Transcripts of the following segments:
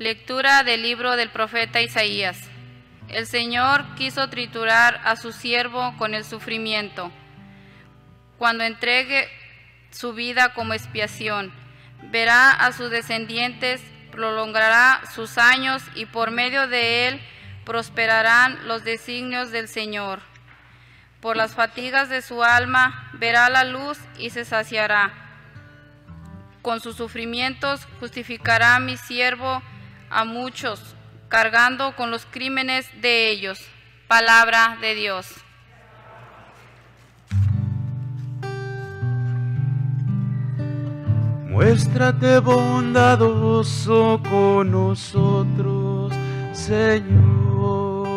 Lectura del libro del profeta Isaías. El Señor quiso triturar a su siervo con el sufrimiento. Cuando entregue su vida como expiación, verá a sus descendientes, prolongará sus años y por medio de él prosperarán los designios del Señor. Por las fatigas de su alma verá la luz y se saciará. Con sus sufrimientos justificará mi siervo a muchos, cargando con los crímenes de ellos. Palabra de Dios. Muéstrate bondadoso con nosotros, Señor.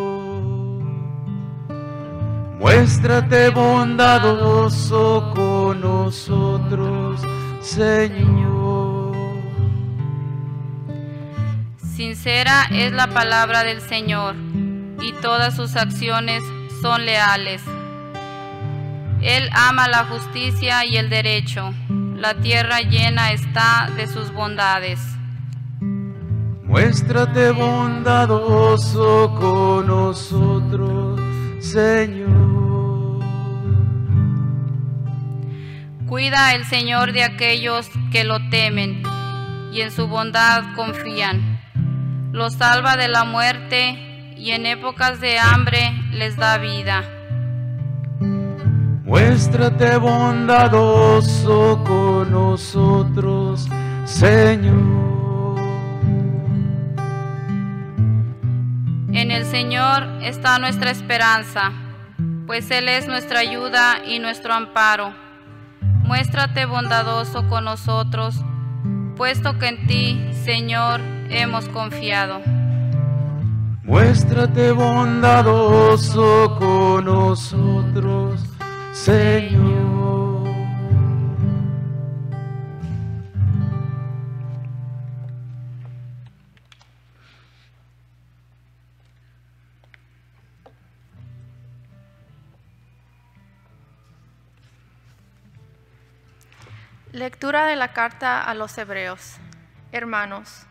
Muéstrate bondadoso con nosotros, Señor. Sincera es la palabra del Señor, y todas sus acciones son leales. Él ama la justicia y el derecho. La tierra llena está de sus bondades. Muéstrate bondadoso con nosotros, Señor. Cuida el Señor de aquellos que lo temen y en su bondad confían. Los salva de la muerte y en épocas de hambre les da vida. Muéstrate bondadoso con nosotros, Señor. En el Señor está nuestra esperanza, pues Él es nuestra ayuda y nuestro amparo. Muéstrate bondadoso con nosotros, puesto que en ti, Señor, hemos confiado. Muéstrate bondadoso con nosotros, Señor. Lectura de la carta a los Hebreos. Hermanos,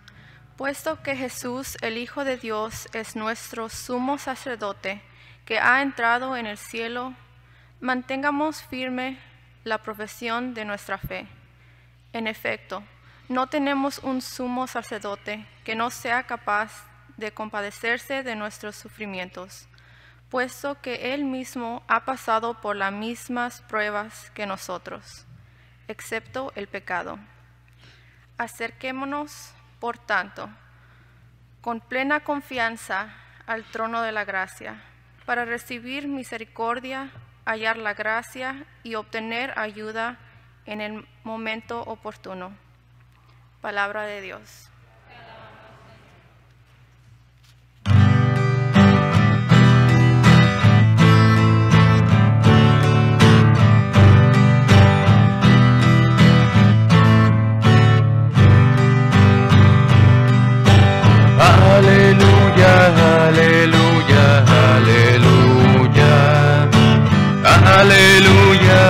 puesto que Jesús, el Hijo de Dios, es nuestro sumo sacerdote, que ha entrado en el cielo, mantengamos firme la profesión de nuestra fe. En efecto, no tenemos un sumo sacerdote que no sea capaz de compadecerse de nuestros sufrimientos, puesto que Él mismo ha pasado por las mismas pruebas que nosotros, excepto el pecado. Acerquémonos, por tanto, con plena confianza al trono de la gracia, para recibir misericordia, hallar la gracia y obtener ayuda en el momento oportuno. Palabra de Dios. Aleluya, aleluya, aleluya. Aleluya,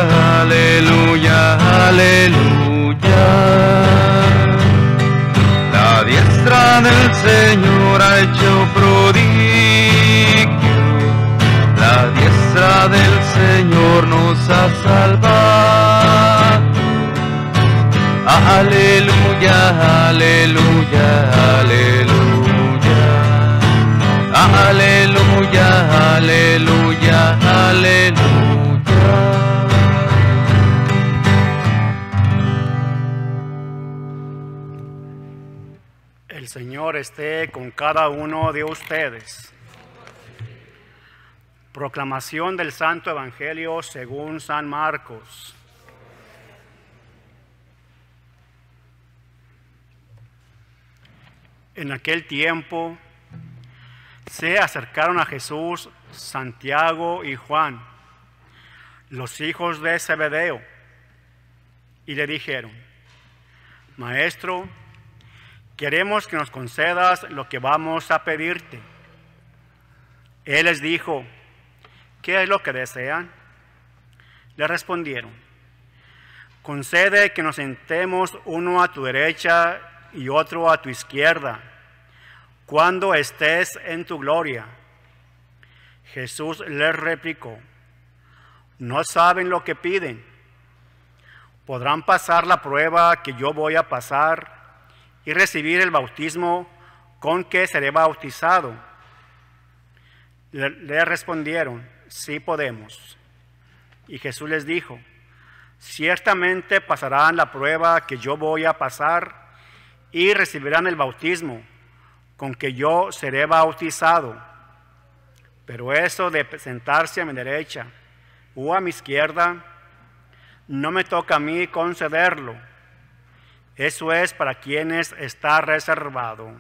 aleluya, aleluya. La diestra del Señor ha hecho prodigio. La diestra del Señor nos ha salvado. Aleluya, aleluya, aleluya. Aleluya, aleluya, aleluya. El Señor esté con cada uno de ustedes. Proclamación del Santo Evangelio según San Marcos. En aquel tiempo se acercaron a Jesús Santiago y Juan, los hijos de Zebedeo, y le dijeron: Maestro, queremos que nos concedas lo que vamos a pedirte. Él les dijo: ¿qué es lo que desean? Le respondieron: concede que nos sentemos uno a tu derecha y otro a tu izquierda, cuando estés en tu gloria. Jesús les replicó: no saben lo que piden. ¿Podrán pasar la prueba que yo voy a pasar y recibir el bautismo con que seré bautizado? Le respondieron: sí podemos. Y Jesús les dijo: ciertamente pasarán la prueba que yo voy a pasar y recibirán el bautismo con que yo seré bautizado. Pero eso de sentarse a mi derecha o a mi izquierda, no me toca a mí concederlo. Eso es para quienes está reservado.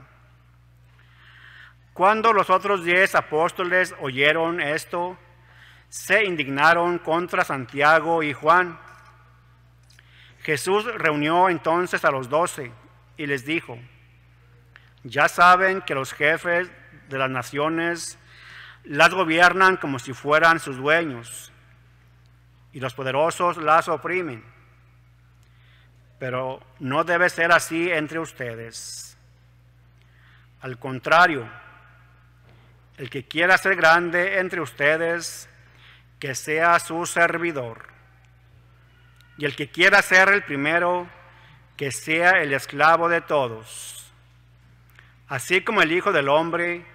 Cuando los otros 10 apóstoles oyeron esto, se indignaron contra Santiago y Juan. Jesús reunió entonces a los 12 y les dijo: ya saben que los jefes de las naciones las gobiernan como si fueran sus dueños, y los poderosos las oprimen. Pero no debe ser así entre ustedes. Al contrario, el que quiera ser grande entre ustedes, que sea su servidor. Y el que quiera ser el primero, que sea el esclavo de todos. Así como el Hijo del Hombre,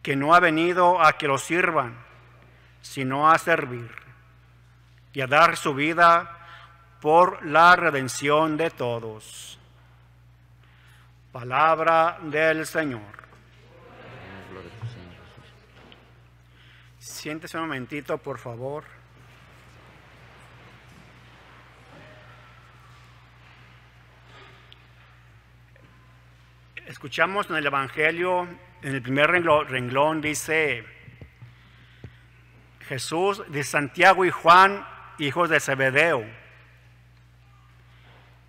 que no ha venido a que lo sirvan, sino a servir y a dar su vida por la redención de todos. Palabra del Señor. Siéntese un momentito, por favor. Escuchamos en el Evangelio, en el primer renglón dice: Jesús de Santiago y Juan, hijos de Zebedeo.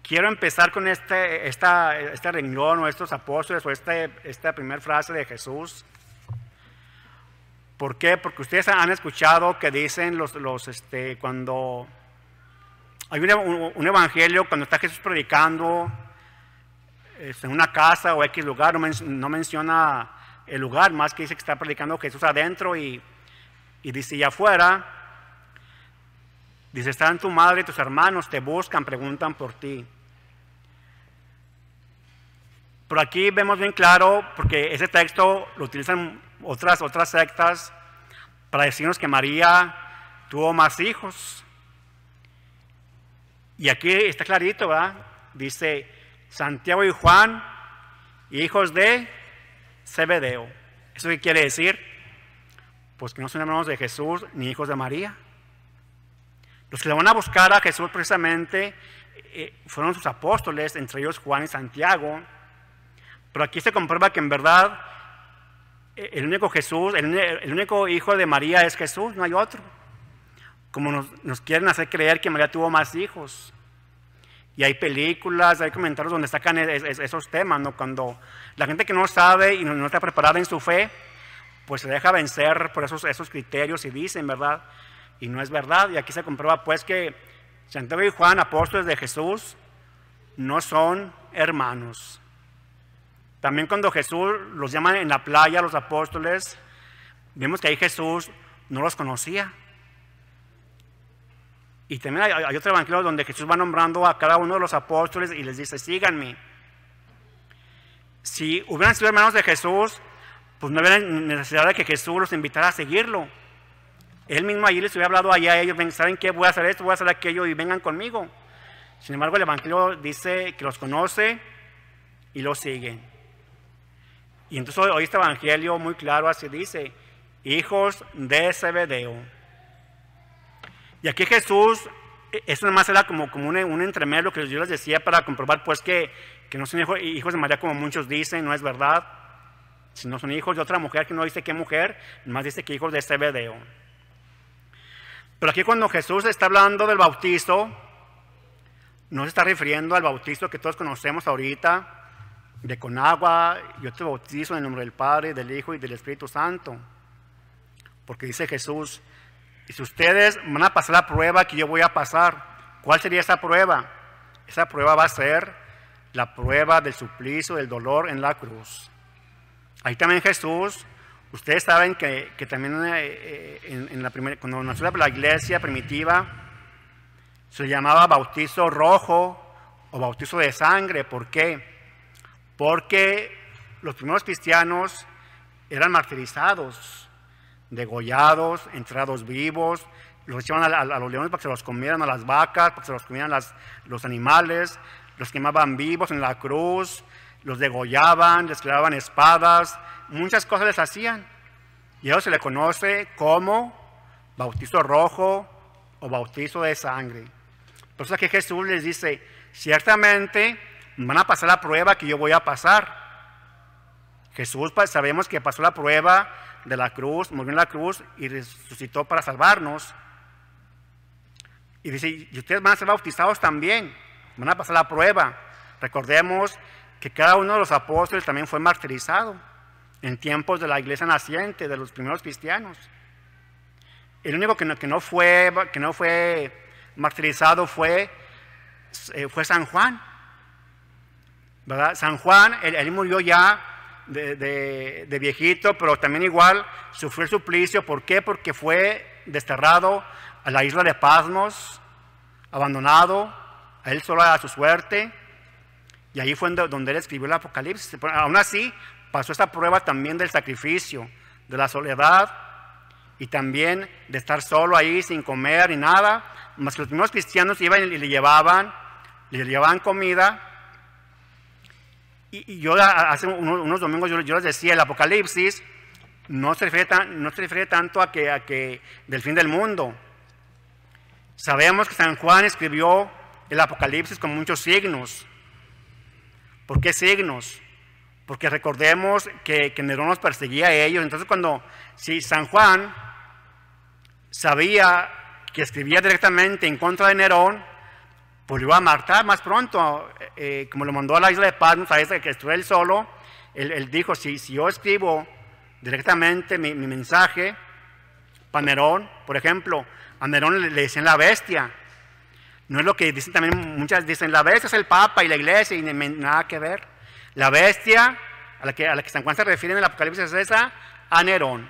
Quiero empezar con este renglón, o estos apóstoles, o esta primera frase de Jesús. ¿Por qué? Porque ustedes han escuchado que dicen cuando hay un evangelio, cuando está Jesús predicando en una casa o X lugar, no menciona el lugar, más que dice que está predicando Jesús adentro y dice: y afuera, dice, están tu madre y tus hermanos, te buscan, preguntan por ti. Pero aquí vemos bien claro, porque ese texto lo utilizan otras sectas para decirnos que María tuvo más hijos. Y aquí está clarito, ¿verdad? Dice: Santiago y Juan, hijos de Zebedeo. ¿Eso qué quiere decir? Pues que no son hermanos de Jesús ni hijos de María. Los que le van a buscar a Jesús precisamente fueron sus apóstoles, entre ellos Juan y Santiago. Pero aquí se comprueba que en verdad el único Jesús, el único hijo de María es Jesús, no hay otro. Como nos quieren hacer creer que María tuvo más hijos. Y hay películas, hay comentarios donde sacan esos temas, ¿no? Cuando la gente que no sabe y no está preparada en su fe, pues se deja vencer por esos criterios y dicen, ¿verdad? Y no es verdad. Y aquí se comprueba pues que Santiago y Juan, apóstoles de Jesús, no son hermanos. También cuando Jesús los llama en la playa a los apóstoles, vemos que ahí Jesús no los conocía. Y también hay otro evangelio donde Jesús va nombrando a cada uno de los apóstoles y les dice: síganme. Si hubieran sido hermanos de Jesús, pues no había necesidad de que Jesús los invitara a seguirlo. Él mismo allí les hubiera hablado allá a ellos: ¿saben qué? Voy a hacer esto, voy a hacer aquello y vengan conmigo. Sin embargo, el evangelio dice que los conoce y los siguen. Y entonces hoy este evangelio muy claro así dice: hijos de Zebedeo. Y aquí Jesús, eso nada más era como un entremedio que yo les decía para comprobar pues que no son hijos de María como muchos dicen, no es verdad. Sino son hijos de otra mujer, que no dice qué mujer, más dice que hijos de Zebedeo. Pero aquí cuando Jesús está hablando del bautizo, no se está refiriendo al bautizo que todos conocemos ahorita, de con agua: yo te bautizo en el nombre del Padre, del Hijo y del Espíritu Santo. Porque dice Jesús: y si ustedes van a pasar la prueba que yo voy a pasar, ¿cuál sería esa prueba? Esa prueba va a ser la prueba del suplicio, del dolor en la cruz. Ahí también Jesús, ustedes saben que también cuando nació la iglesia primitiva, se llamaba bautizo rojo o bautizo de sangre. ¿Por qué? Porque los primeros cristianos eran martirizados, degollados, enterrados vivos, los echaban a los leones para que se los comieran, a las vacas para que se los comieran los animales, los quemaban vivos en la cruz, los degollaban, les clavaban espadas, muchas cosas les hacían. Y a eso se le conoce como bautizo rojo o bautizo de sangre. Por eso aquí Jesús les dice, ciertamente van a pasar la prueba que yo voy a pasar. Jesús sabemos que pasó la prueba de la cruz, murió en la cruz y resucitó para salvarnos. Y dice, y ustedes van a ser bautizados también, van a pasar la prueba. Recordemos que cada uno de los apóstoles también fue martirizado en tiempos de la iglesia naciente, de los primeros cristianos. El único que no fue martirizado fue San Juan, ¿verdad? San Juan, él murió ya de viejito, pero también igual sufrió el suplicio. ¿Por qué? Porque fue desterrado a la isla de Patmos, abandonado, a él solo a su suerte, y ahí fue donde él escribió el Apocalipsis. Pero aún así, pasó esta prueba también del sacrificio, de la soledad, y también de estar solo ahí sin comer ni nada, más que los primeros cristianos iban y le llevaban comida. Y yo hace unos domingos yo les decía, el Apocalipsis no se refiere tanto a que del fin del mundo. Sabemos que San Juan escribió el Apocalipsis con muchos signos. ¿Por qué signos? Porque recordemos que Nerón los perseguía a ellos. Entonces si San Juan sabía que escribía directamente en contra de Nerón, pues lo iba a matar más pronto, como lo mandó a la isla de Patmos, a ese que estuvo él solo. Él dijo, si yo escribo directamente mi mensaje para Nerón, por ejemplo, a Nerón le decían la bestia. No es lo que dicen también, muchas dicen, la bestia es el Papa y la iglesia, y nada que ver. La bestia a la que San Juan se refiere en el Apocalipsis es esa, a Nerón.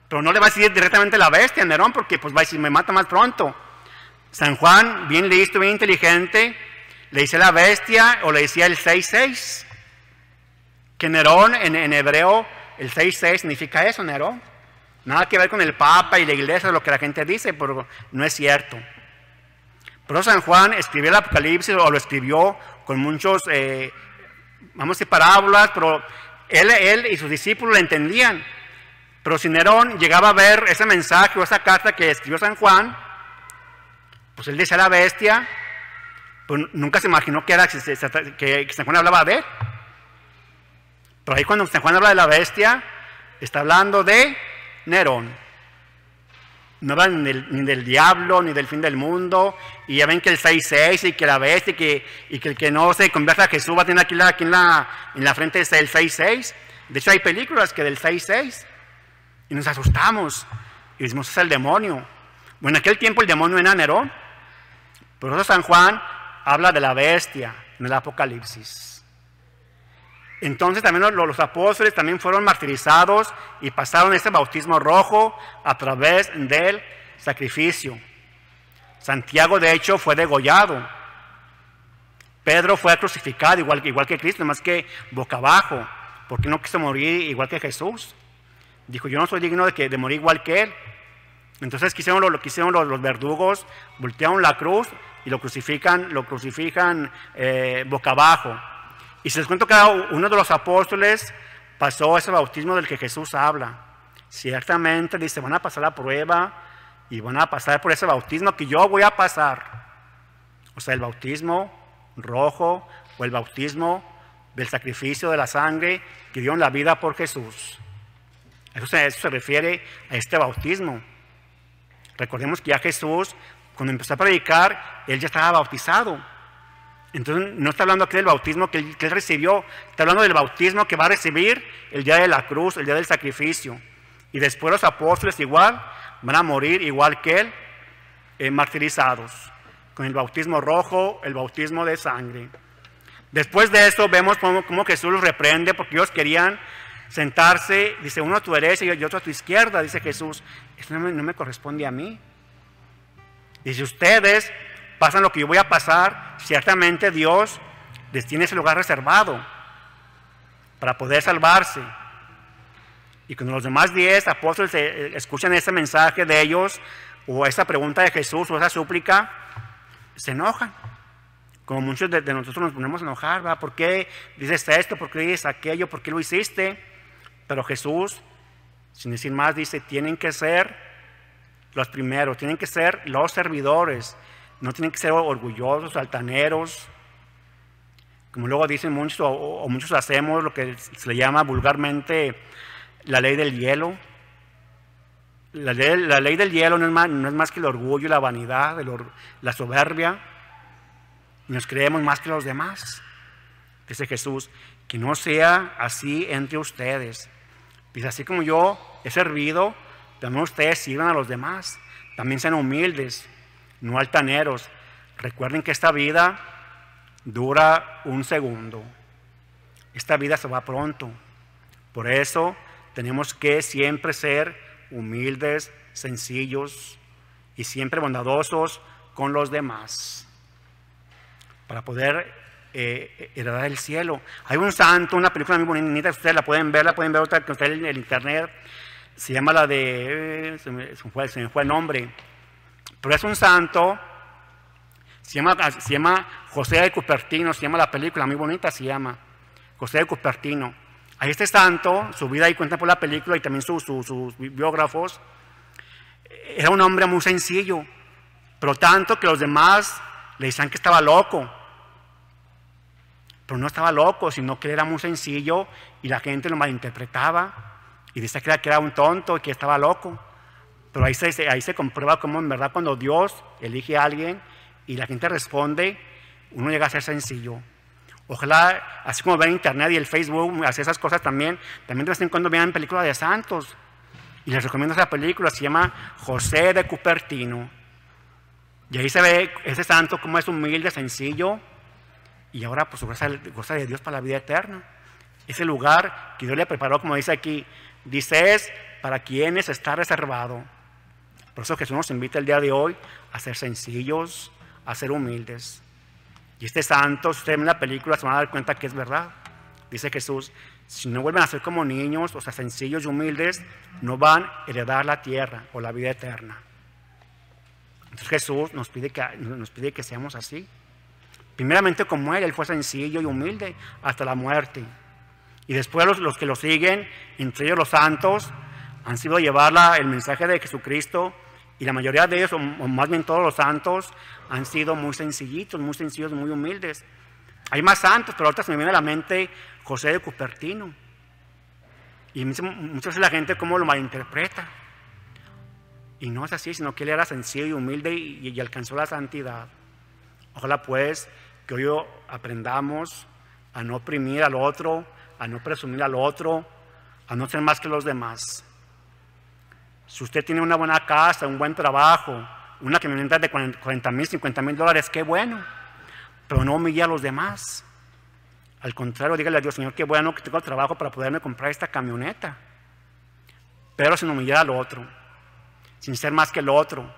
Pero no le va a decir directamente la bestia a Nerón, porque pues va a decir, me mata más pronto. San Juan, bien listo, bien inteligente, le dice la bestia, o le decía el 6:6, que Nerón en hebreo, el 6:6 significa eso, Nerón. Nada que ver con el Papa y la iglesia, lo que la gente dice, pero no es cierto. Pero San Juan escribió el Apocalipsis, o lo escribió con muchos, vamos a decir, parábolas, pero él y sus discípulos lo entendían. Pero si Nerón llegaba a ver ese mensaje o esa carta que escribió San Juan, pues él decía la bestia, pues nunca se imaginó que San Juan hablaba de él. Pero ahí cuando San Juan habla de la bestia, está hablando de Nerón. No habla ni del diablo, ni del fin del mundo. Y ya ven que el 6:6 y que la bestia y que el que no se convierta a Jesús va a tener aquí en la frente el 6:6. De hecho hay películas que del 6:6. Y nos asustamos. Y decimos, es el demonio. Bueno, en aquel tiempo el demonio era Nerón. Por eso San Juan habla de la bestia en el Apocalipsis. Entonces también los apóstoles también fueron martirizados y pasaron ese bautismo rojo a través del sacrificio. Santiago de hecho fue degollado. Pedro fue crucificado igual que Cristo, más que boca abajo, porque no quiso morir igual que Jesús. Dijo, yo no soy digno de morir igual que él. Entonces lo que hicieron los verdugos, voltearon la cruz y lo crucifican boca abajo. Y se les cuento que cada uno de los apóstoles pasó ese bautismo del que Jesús habla. Ciertamente, dice, van a pasar la prueba y van a pasar por ese bautismo que yo voy a pasar. O sea, el bautismo rojo o el bautismo del sacrificio de la sangre que dieron la vida por Jesús. Eso se refiere a este bautismo. Recordemos que ya Jesús, cuando empezó a predicar, él ya estaba bautizado. Entonces no está hablando aquí del bautismo que él recibió, está hablando del bautismo que va a recibir el día de la cruz, el día del sacrificio. Y después los apóstoles igual van a morir igual que él, martirizados, con el bautismo rojo, el bautismo de sangre. Después de eso vemos cómo Jesús los reprende porque ellos querían sentarse, dice, uno a tu derecha y otro a tu izquierda, dice Jesús, eso no me corresponde a mí. Y si ustedes pasan lo que yo voy a pasar, ciertamente Dios les tiene ese lugar reservado para poder salvarse. Y cuando los demás 10 apóstoles escuchan ese mensaje de ellos, o esa pregunta de Jesús, o esa súplica, se enojan. Como muchos de nosotros nos ponemos a enojar, ¿verdad? ¿Por qué dices esto? ¿Por qué dices aquello? ¿Por qué lo hiciste? Pero Jesús, sin decir más, dice, tienen que ser los primeros, tienen que ser los servidores, no tienen que ser orgullosos, altaneros, como luego dicen muchos, o muchos hacemos lo que se le llama vulgarmente la ley del hielo. La ley del hielo no es más que el orgullo, la vanidad, la soberbia. Nos creemos más que los demás. Dice Jesús, que no sea así entre ustedes. Dice, así como yo he servido, también ustedes sirvan a los demás. También sean humildes, no altaneros. Recuerden que esta vida dura un segundo. Esta vida se va pronto. Por eso tenemos que siempre ser humildes, sencillos y siempre bondadosos con los demás para poder heredar el cielo. Hay un santo, una película muy bonita, ustedes la pueden ver otra que ustedes en el internet, se llama la de, se me fue el nombre, pero es un santo, se llama José de Cupertino, se llama la película, muy bonita se llama, José de Cupertino. Ahí este santo, su vida ahí cuenta por la película y también sus biógrafos, era un hombre muy sencillo, pero tanto que los demás le decían que estaba loco. Pero no estaba loco, sino que él era muy sencillo y la gente lo malinterpretaba y decía que era un tonto y que estaba loco. Pero ahí se comprueba cómo en verdad cuando Dios elige a alguien y la gente responde, uno llega a ser sencillo. Ojalá, así como ven internet y el Facebook, hace esas cosas también de vez en cuando vean películas de santos. Y les recomiendo esa película, se llama José de Cupertino. Y ahí se ve ese santo como es humilde, sencillo, y ahora pues goza de Dios para la vida eterna. Ese lugar que Dios le preparó, como dice aquí, dice es para quienes está reservado. Por eso Jesús nos invita el día de hoy a ser sencillos, a ser humildes. Y este santo, si ustedes ven la película, se van a dar cuenta que es verdad. Dice Jesús, si no vuelven a ser como niños, o sea, sencillos y humildes, no van a heredar la tierra o la vida eterna. Entonces Jesús nos pide que seamos así. Primeramente como Él fue sencillo y humilde hasta la muerte. Y después los que lo siguen, entre ellos los santos, han sido llevar el mensaje de Jesucristo. Y la mayoría de ellos, o más bien todos los santos, han sido muy sencillitos, muy humildes. Hay más santos, pero ahorita se me viene a la mente José de Cupertino. Y muchas veces la gente cómo lo malinterpreta. Y no es así, sino que él era sencillo y humilde y alcanzó la santidad. Ojalá pues que hoy aprendamos a no oprimir al otro, a no presumir al otro, a no ser más que los demás. Si usted tiene una buena casa, un buen trabajo, una camioneta de 40,000, 50,000 dólares, qué bueno, pero no humille a los demás. Al contrario, dígale a Dios, Señor, qué bueno que tengo trabajo para poderme comprar esta camioneta, pero sin humillar al otro, sin ser más que el otro,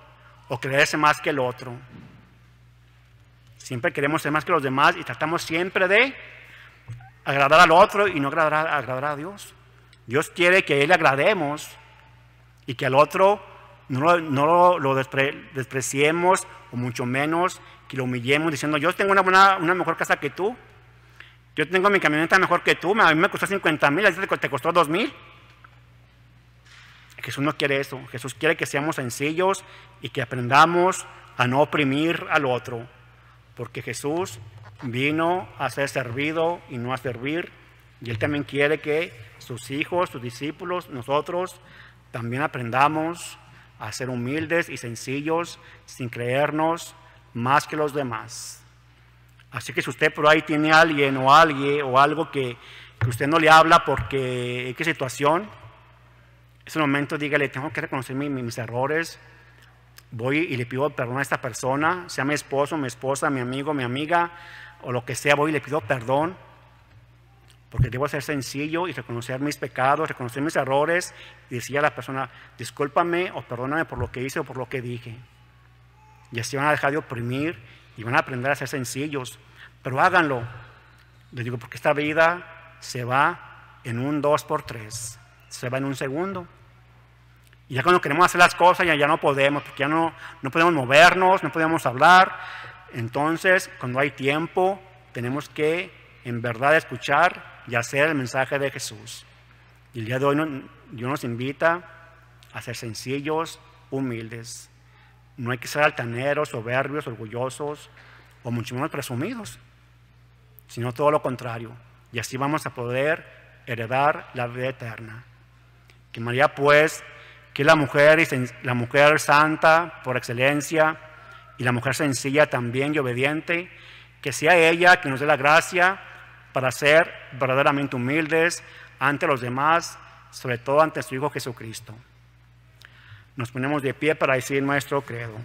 o creerse más que el otro. Siempre queremos ser más que los demás y tratamos siempre de agradar al otro y no agradar a Dios. Dios quiere que a Él le agrademos y que al otro no lo despreciemos, o mucho menos que lo humillemos diciendo, yo tengo una mejor casa que tú, yo tengo mi camioneta mejor que tú, a mí me costó 50,000, a ti te costó 2,000. Jesús no quiere eso. Jesús quiere que seamos sencillos y que aprendamos a no oprimir al otro, porque Jesús vino a ser servido y no a servir, y Él también quiere que sus hijos, sus discípulos, nosotros también aprendamos a ser humildes y sencillos sin creernos más que los demás. Así que si usted por ahí tiene a alguien o algo que usted no le habla porque qué situación, en ese momento dígale, tengo que reconocer mis errores, voy y le pido perdón a esta persona, sea mi esposo, mi esposa, mi amigo, mi amiga, o lo que sea, voy y le pido perdón, porque debo ser sencillo y reconocer mis pecados, reconocer mis errores y decir a la persona, discúlpame o perdóname por lo que hice o por lo que dije. Y así van a dejar de oprimir y van a aprender a ser sencillos, pero háganlo. Les digo, porque esta vida se va en un 2x3, se va en un segundo. Y ya cuando queremos hacer las cosas ya no podemos, porque ya no podemos movernos, no podemos hablar. Entonces, cuando hay tiempo, tenemos que en verdad escuchar y hacer el mensaje de Jesús. Y el día de hoy Dios nos invita a ser sencillos, humildes. No hay que ser altaneros, soberbios, orgullosos o mucho menos presumidos, sino todo lo contrario. Y así vamos a poder heredar la vida eterna. Que María, pues, que es la mujer santa por excelencia y la mujer sencilla también y obediente, que sea ella quien nos dé la gracia para ser verdaderamente humildes ante los demás, sobre todo ante su Hijo Jesucristo. Nos ponemos de pie para decir nuestro credo.